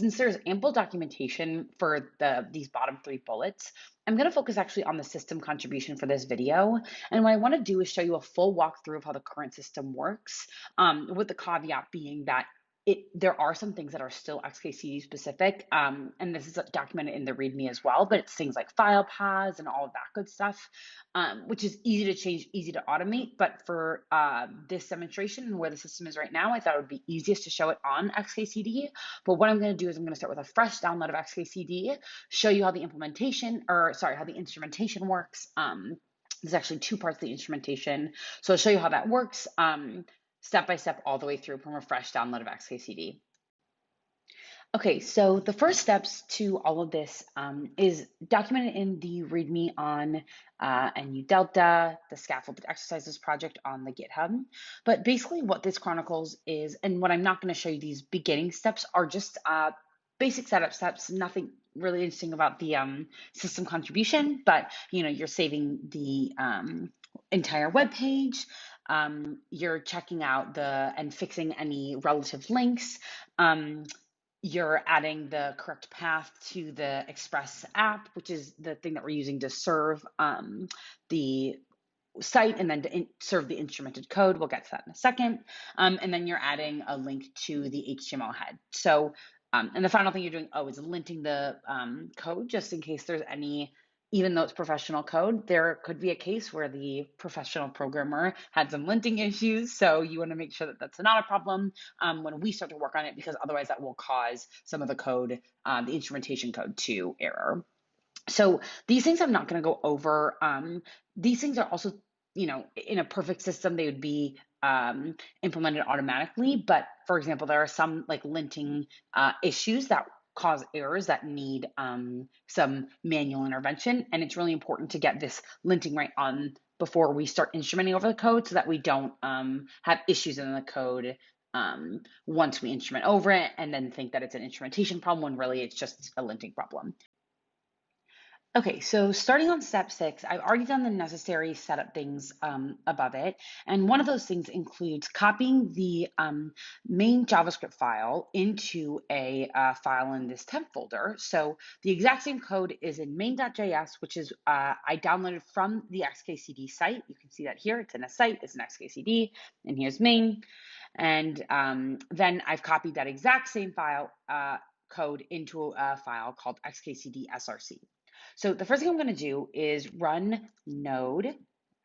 since there's ample documentation for these bottom three bullets, I'm going to focus actually on the system contribution for this video. And what I want to do is show you a full walkthrough of how the current system works, with the caveat being that there are some things that are still XKCD specific, and this is documented in the README as well, but it's things like file paths and all of that good stuff, which is easy to change, easy to automate. But for this demonstration and where the system is right now, I thought it would be easiest to show it on XKCD. But what I'm going to do is I'm going to start with a fresh download of XKCD, show you how the how the instrumentation works. There's actually two parts of the instrumentation, so I'll show you how that works. Step by step all the way through from a fresh download of XKCD. Okay, so the first steps to all of this is documented in the README on NU Delta, the Scaffolded Exercises project on the GitHub. But basically what this chronicles is, and what I'm not going to show you, these beginning steps are just basic setup steps, nothing really interesting about the system contribution, but you're saving the entire web page. You're checking out and fixing any relative links. You're adding the correct path to the Express app, which is the thing that we're using to serve the site and then to serve the instrumented code. We'll get to that in a second. And then you're adding a link to the HTML head. So, and the final thing you're doing, is linting the code, just in case there's any. Even though it's professional code, there could be a case where the professional programmer had some linting issues. So you want to make sure that that's not a problem when we start to work on it, because otherwise that will cause some of the code, the instrumentation code, to error. So these things I'm not going to go over. These things are also, in a perfect system, they would be implemented automatically. But for example, there are some like linting issues that cause errors that need some manual intervention. And it's really important to get this linting right on before we start instrumenting over the code, so that we don't have issues in the code once we instrument over it and then think that it's an instrumentation problem when really it's just a linting problem. Okay, so starting on step 6, I've already done the necessary setup things above it. And one of those things includes copying the main JavaScript file into a file in this temp folder. So the exact same code is in main.js, which is I downloaded from the XKCD site. You can see that here. It's in a site, it's an XKCD, and here's main. And then I've copied that exact same file code into a file called XKCD src. So the first thing I'm going to do is run node,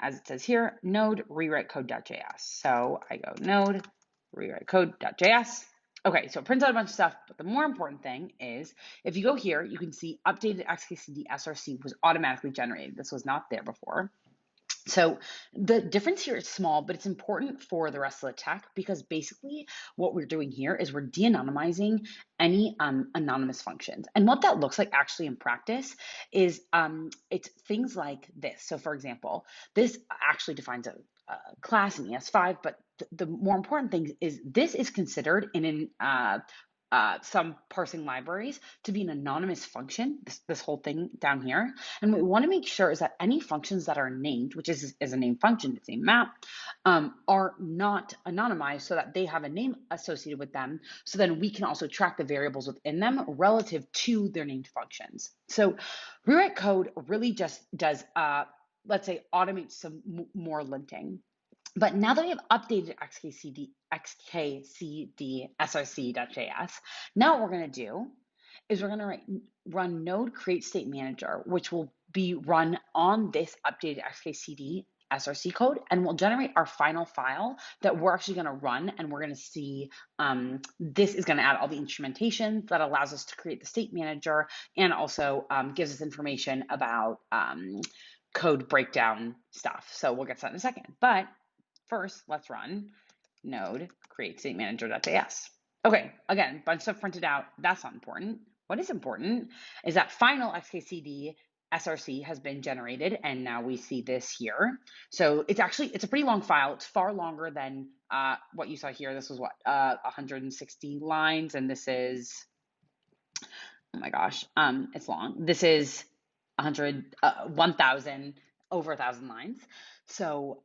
as it says here, node rewrite code.js. So I go node rewrite code.js. Okay, so it prints out a bunch of stuff, but the more important thing is if you go here, you can see updated XKCD src was automatically generated. This was not there before. So the difference here is small, but it's important for the rest of the tech, because basically what we're doing here is we're de-anonymizing any anonymous functions. And what that looks like actually in practice is it's things like this. So for example, this actually defines a class in ES5, but the more important thing is this is considered in an some parsing libraries to be an anonymous function, this whole thing down here. And what we want to make sure is that any functions that are named, which is a named function, it's a map, are not anonymized, so that they have a name associated with them. So then we can also track the variables within them relative to their named functions. So rewrite code really just does, let's say, automate some more linting. But now that we have updated XKCD src.js, now what we're going to do is we're going to run node create state manager, which will be run on this updated XKCD src code, and we'll generate our final file that we're actually going to run. And we're going to see this is going to add all the instrumentation that allows us to create the state manager, and also gives us information about code breakdown stuff. So we'll get to that in a second. But first, let's run node create state manager.js. Okay, again, bunch of stuff printed out. That's not important. What is important is that final XKCD src has been generated, and now we see this here. So it's a pretty long file. It's far longer than what you saw here. This was 160 lines, and this is, oh my gosh, it's long. This is 1,000, over 1,000 lines. So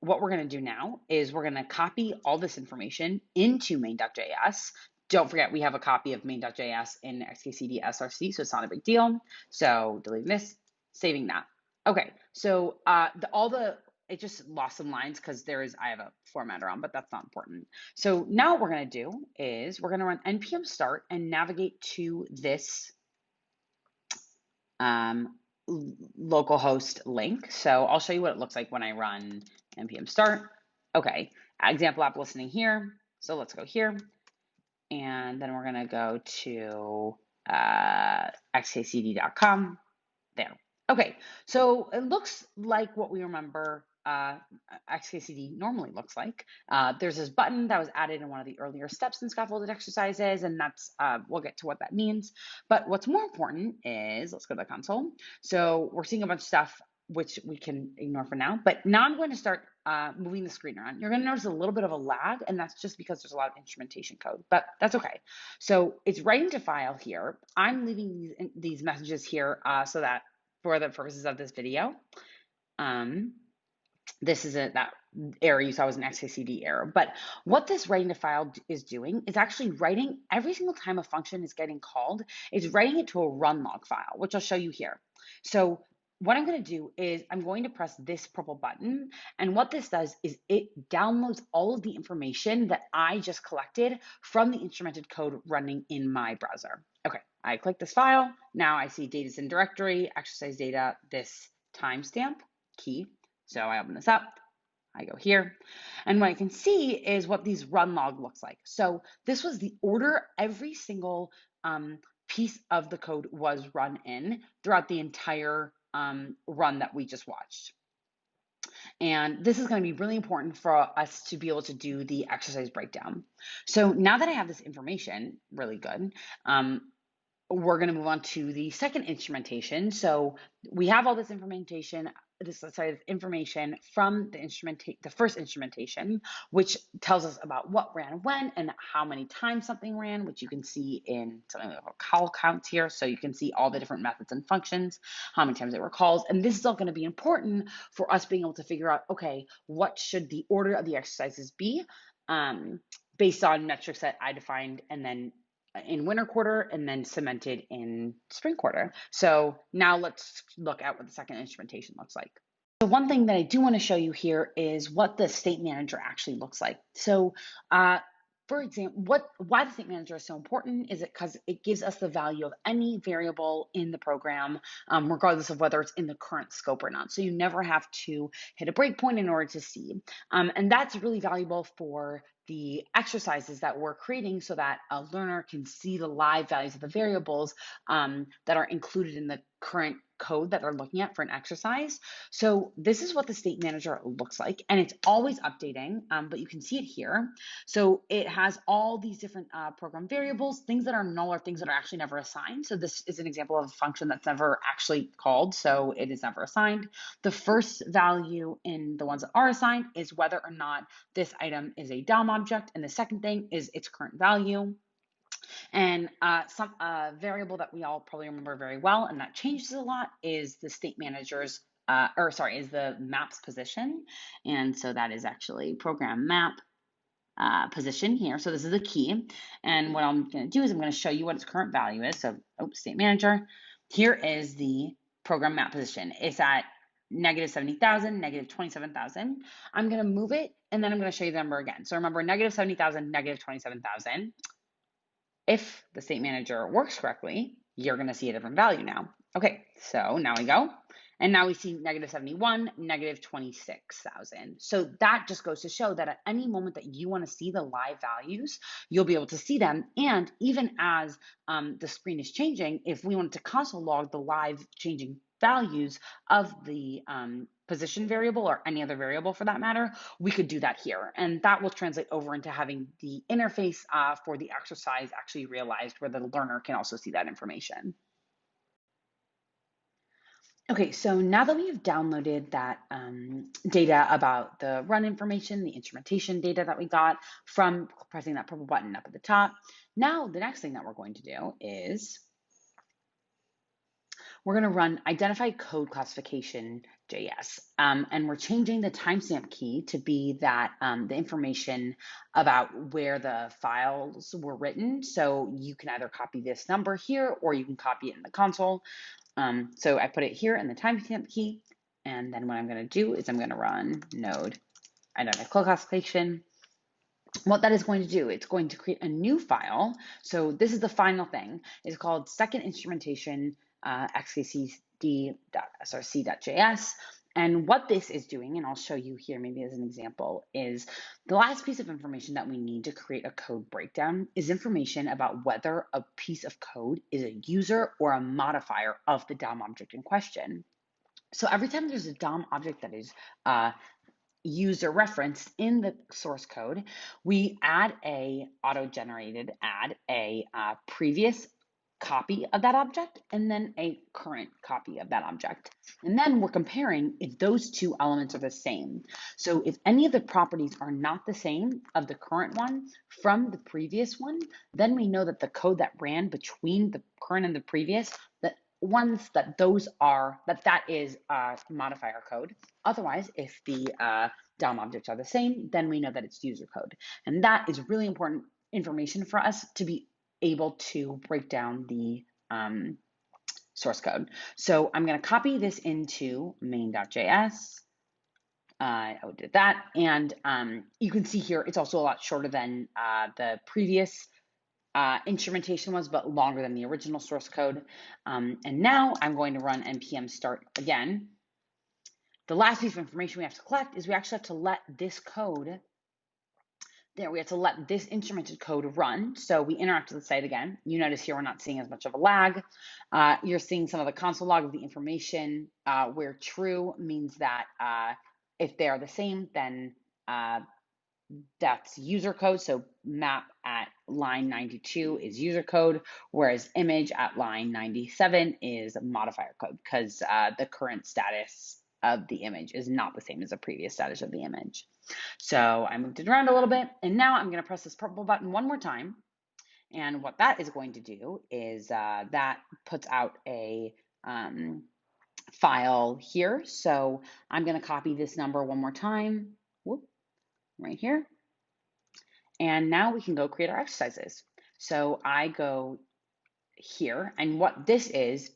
what we're going to do now is we're going to copy all this information into main.js Don't forget, we have a copy of main.js in xkcd src, so it's not a big deal. So deleting this, saving that. Okay, so it just lost some lines because I have a formatter on, but that's not important. So now what we're gonna do is we're gonna run npm start and navigate to this localhost link. So I'll show you what it looks like when I run npm start. Okay, example app listening here. So let's go here. And then we're gonna go to xkcd.com. There. Okay, so it looks like what we remember xkcd normally looks like. There's this button that was added in one of the earlier steps in scaffolded exercises, and that's we'll get to what that means. But what's more important is, let's go to the console. So we're seeing a bunch of stuff which we can ignore for now. But now I'm going to start moving the screen around. You're going to notice a little bit of a lag, and that's just because there's a lot of instrumentation code, but that's okay. So it's writing to file here. I'm leaving these messages here so that for the purposes of this video, this is that error you saw was an xkcd error. But what this writing to file is doing is actually writing every single time a function is getting called, it's writing it to a run log file, which I'll show you here. So what I'm going to do is I'm going to press this purple button. And what this does is it downloads all of the information that I just collected from the instrumented code running in my browser. Okay, I click this file. Now I see data's in directory, exercise data, this timestamp key. So I open this up, I go here, and what I can see is what these run log looks like. So this was the order every single piece of the code was run in throughout the entire run that we just watched. And this is going to be really important for us to be able to do the exercise breakdown. So now that I have this information, really good, we're going to move on to the second instrumentation. So we have all this information from the first instrumentation, which tells us about what ran when and how many times something ran, which you can see in something like a call count here. So you can see all the different methods and functions, how many times they were called. And this is all going to be important for us being able to figure out, okay, what should the order of the exercises be based on metrics that I defined and then in winter quarter and then cemented in spring quarter. So now let's look at what the second instrumentation looks like. So one thing that I do want to show you here is what the state manager actually looks like. So for example, why the state manager is so important is because it gives us the value of any variable in the program, regardless of whether it's in the current scope or not. So you never have to hit a breakpoint in order to see. And that's really valuable for the exercises that we're creating so that a learner can see the live values of the variables that are included in the current code that they're looking at for an exercise. So this is what the state manager looks like, and it's always updating, but you can see it here. So it has all these different program variables, things that are null or things that are actually never assigned. So this is an example of a function that's never actually called, so it is never assigned. The first value in the ones that are assigned is whether or not this item is a DOM object, and the second thing is its current value. And some variable that we all probably remember very well, and that changes a lot, is the state manager's, is the map's position. And so that is actually program map position here. So this is a key. And what I'm going to do is I'm going to show you what its current value is. So state manager, here is the program map position. It's at negative 70,000, negative 27,000. I'm going to move it, and then I'm going to show you the number again. So remember, negative 70,000, negative 27,000. If the state manager works correctly, you're going to see a different value now. Okay, so now we go. And now we see negative 71, negative 26,000. So that just goes to show that at any moment that you want to see the live values, you'll be able to see them. And even as the screen is changing, if we wanted to console log the live changing values of the position variable or any other variable for that matter, we could do that here. And that will translate over into having the interface for the exercise actually realized where the learner can also see that information. Okay, so now that we've downloaded that data about the run information, the instrumentation data that we got from pressing that purple button up at the top, now the next thing that we're going to do is we're going to run identify code classification main.js. And we're changing the timestamp key to be that the information about where the files were written. So you can either copy this number here or you can copy it in the console. So I put it here in the timestamp key. And then what I'm going to do is I'm going to run node identity classification. What that is going to do, it's going to create a new file. So this is the final thing. It's called second instrumentation xkcd.src.js. And what this is doing, and I'll show you here maybe as an example, is the last piece of information that we need to create a code breakdown is information about whether a piece of code is a user or a modifier of the DOM object in question. So every time there's a DOM object that is user referenced in the source code, we add a previous copy of that object and then a current copy of that object. And then we're comparing if those two elements are the same. So if any of the properties are not the same of the current one from the previous one, then we know that the code that ran between the current and the previous, that is modifier code. Otherwise, if the DOM objects are the same, then we know that it's user code. And that is really important information for us to be able to break down the source code. So I'm going to copy this into main.js. I did that. And you can see here, it's also a lot shorter than the previous instrumentation was, but longer than the original source code. And now I'm going to run npm start again. The last piece of information we have to collect is we actually have to let this code, we have to let this instrumented code run. So we interact with the site again. You notice here we're not seeing as much of a lag. You're seeing some of the console log of the information where true means that if they are the same, then that's user code. So map at line 92 is user code, whereas image at line 97 is modifier code because the current status of the image is not the same as the previous status of the image. So I moved it around a little bit, and now I'm going to press this purple button one more time. And what that is going to do is that puts out a file here. So I'm going to copy this number one more time. Whoop, right here. And now we can go create our exercises. So I go here, and what this is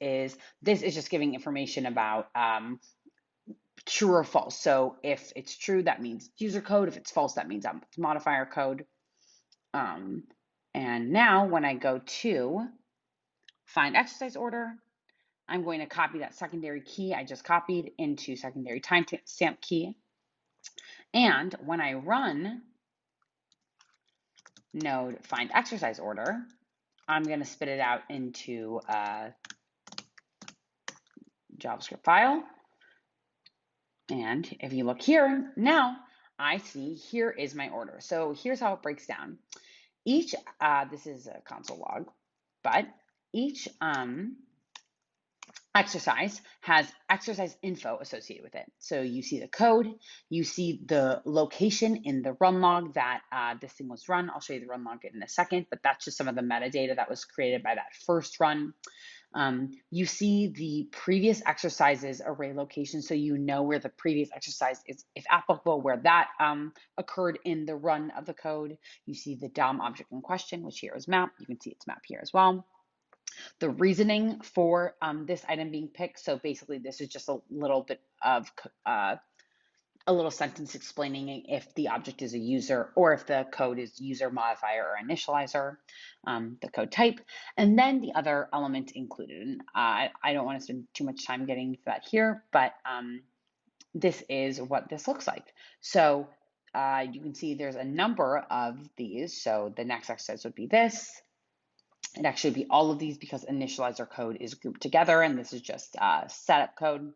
just giving information about true or false. So if it's true, that means user code. If it's false, that means it's modifier code. And now when I go to find exercise order, I'm going to copy that secondary key I just copied into secondary timestamp key. And when I run node find exercise order, I'm going to spit it out into a JavaScript file. And if you look here, now I see here is my order. So here's how it breaks down. Each, this is a console log, but each exercise has exercise info associated with it. So you see the code, you see the location in the run log that this thing was run. I'll show you the run log in a second, but that's just some of the metadata that was created by that first run. You see the previous exercises array location, so you know where the previous exercise is, if applicable, where that occurred in the run of the code. You see the DOM object in question, which here is map. You can see its map here as well. The reasoning for this item being picked, so basically this is just a little bit of a little sentence explaining if the object is a user or if the code is user, modifier, or initializer, the code type, and then the other element included. And I don't want to spend too much time getting into that here, but this is what this looks like. So you can see there's a number of these. So the next exercise would be this. It actually would be all of these because initializer code is grouped together, and this is just setup code.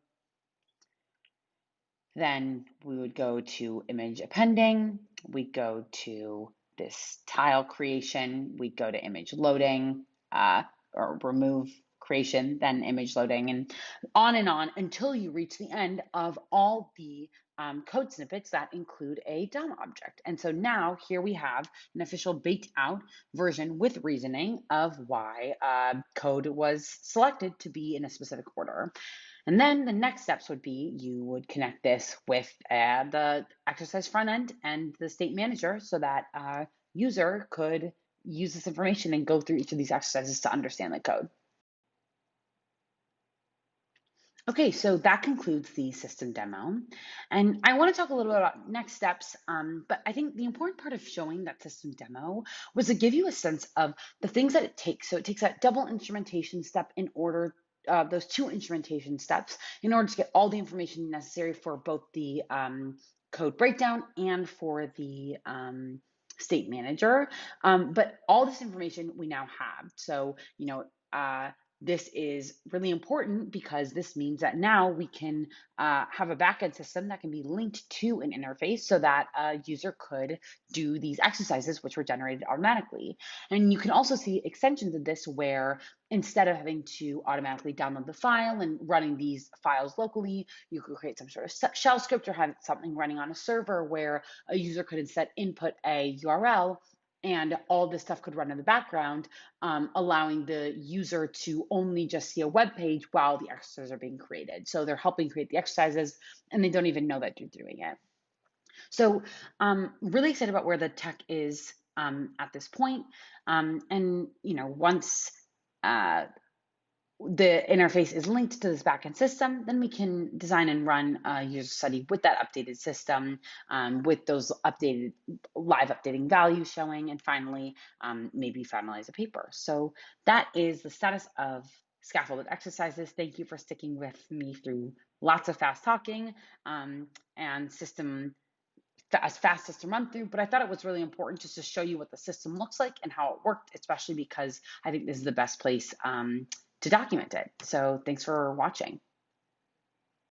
Then we would go to image appending, we go to this tile creation, we go to image loading or remove creation, then image loading, and on until you reach the end of all the code snippets that include a DOM object. And so now here we have an official baked out version with reasoning of why code was selected to be in a specific order. And then the next steps would be you would connect this with the exercise front end and the state manager so that user could use this information and go through each of these exercises to understand the code. Okay, so that concludes the system demo. And I want to talk a little bit about next steps, but I think the important part of showing that system demo was to give you a sense of the things that it takes. So it takes that double instrumentation step in order, those two instrumentation steps, in order to get all the information necessary for both the code breakdown and for the state manager. But all this information we now have. So, this is really important because this means that now we can have a backend system that can be linked to an interface so that a user could do these exercises, which were generated automatically. And you can also see extensions of this where instead of having to automatically download the file and running these files locally, you could create some sort of shell script or have something running on a server where a user could instead input a URL and all this stuff could run in the background, allowing the user to only just see a web page while the exercises are being created. So they're helping create the exercises and they don't even know that you're doing it. So really excited about where the tech is at this point. And once the interface is linked to this backend system, then we can design and run a user study with that updated system, with those updated live updating values showing, and finally, maybe finalize a paper. So that is the status of scaffolded exercises. Thank you for sticking with me through lots of fast talking and as fast as to run through, but I thought it was really important just to show you what the system looks like and how it worked, especially because I think this is the best place to document it. So thanks for watching.